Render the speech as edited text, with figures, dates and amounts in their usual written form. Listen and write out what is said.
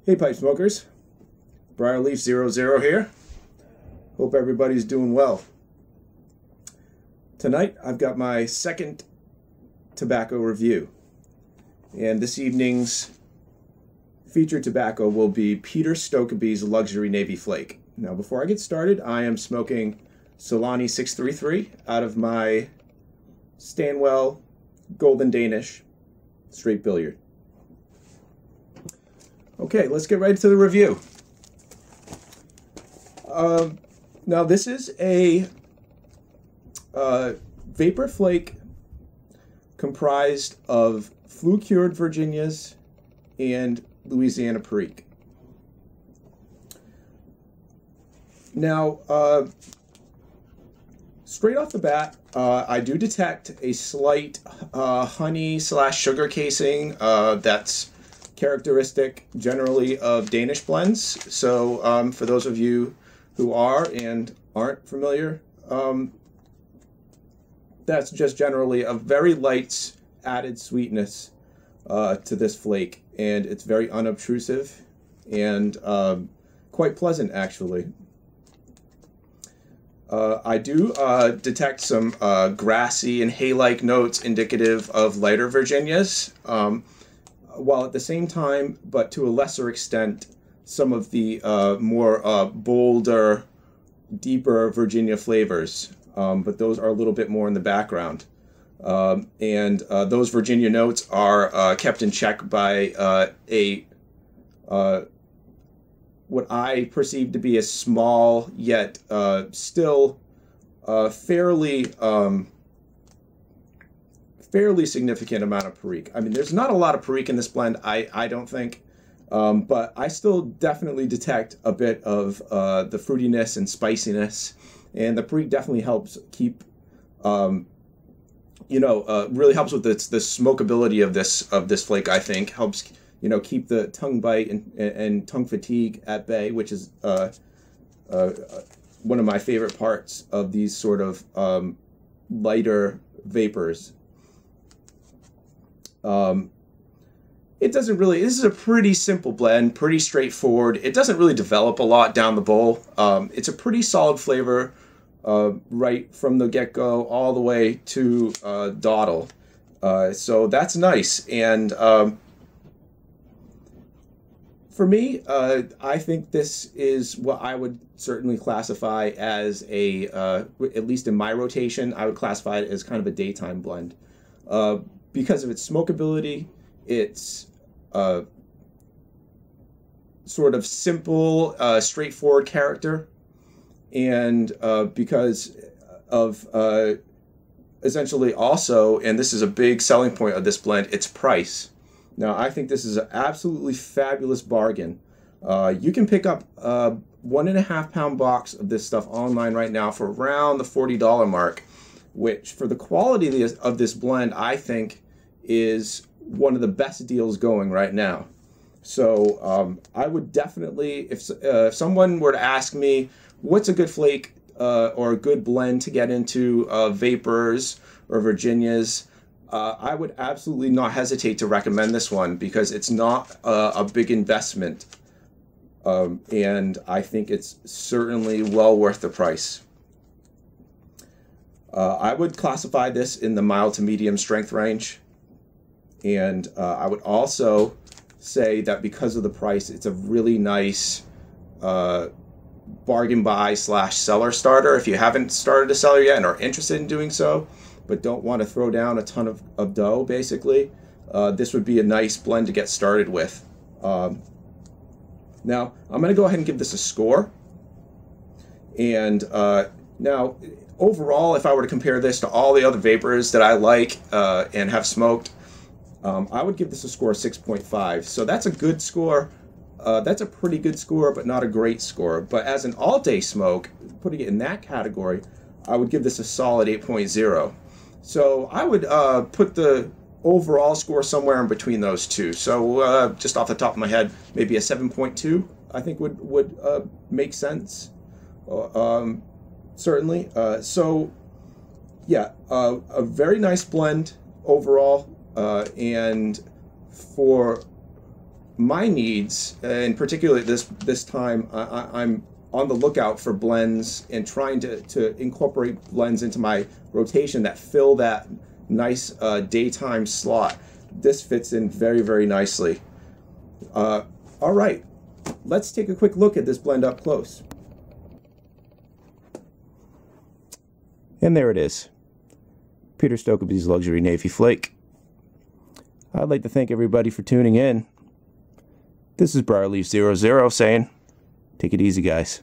Hey pipe smokers, Briarleaf00 here. Hope everybody's doing well. Tonight I've got my second tobacco review, and this evening's featured tobacco will be Peter Stokkebye's Luxury Navy Flake. Now before I get started, I am smoking Solani 633 out of my Stanwell Golden Danish straight billiard. Okay, let's get right to the review. Now this is a Vaper Flake comprised of flue-cured Virginias and Louisiana Perique. Now, straight off the bat, I do detect a slight honey/sugar casing that's characteristic generally of Danish blends. So for those of you who are and aren't familiar, that's just generally a very light added sweetness to this flake, and it's very unobtrusive and quite pleasant actually. I do detect some grassy and hay-like notes indicative of lighter Virginias, while at the same time, but to a lesser extent, some of the more bolder, deeper Virginia flavors, but those are a little bit more in the background. And those Virginia notes are kept in check by what I perceive to be a small yet still fairly significant amount of Perique. I mean, there's not a lot of Perique in this blend, I don't think, but I still definitely detect a bit of the fruitiness and spiciness, and the Perique definitely helps keep, really helps with the smokability of this flake. I think helps keep the tongue bite and tongue fatigue at bay, which is one of my favorite parts of these sort of lighter vapors. It doesn't really, this is a pretty simple blend, pretty straightforward. It doesn't really develop a lot down the bowl. It's a pretty solid flavor right from the get-go all the way to dawdle. So that's nice. And for me, I think this is what I would certainly classify as a, at least in my rotation, I would classify it as kind of a daytime blend. Because of its smokability, its sort of simple, straightforward character, and because of essentially also, and this is a big selling point of this blend, its price. Now, I think this is an absolutely fabulous bargain. You can pick up a 1.5 pound box of this stuff online right now for around the $40 mark, which for the quality of this blend, I think is one of the best deals going right now. So I would definitely, if someone were to ask me what's a good flake or a good blend to get into Vapors or Virginias, I would absolutely not hesitate to recommend this one because it's not a big investment, and I think it's certainly well worth the price. I would classify this in the mild to medium strength range, and I would also say that because of the price, it's a really nice bargain buy / seller starter. If you haven't started a seller yet and are interested in doing so, but don't want to throw down a ton of dough, basically, this would be a nice blend to get started with. Now, I'm going to go ahead and give this a score. And now, overall, if I were to compare this to all the other Vapors that I like and have smoked, I would give this a score of 6.5. So that's a good score. That's a pretty good score, but not a great score. But as an all-day smoke, putting it in that category, I would give this a solid 8.0. So I would put the overall score somewhere in between those two. So just off the top of my head, maybe a 7.2 I think would make sense. Certainly. So yeah, a very nice blend overall, and for my needs, and particularly this time, I'm on the lookout for blends and trying to incorporate blends into my rotation that fill that nice daytime slot. This fits in very, very nicely. All right, let's take a quick look at this blend up close. And there it is, Peter Stokkebye's Luxury Navy Flake. I'd like to thank everybody for tuning in. This is Briarleaf00 saying, take it easy, guys.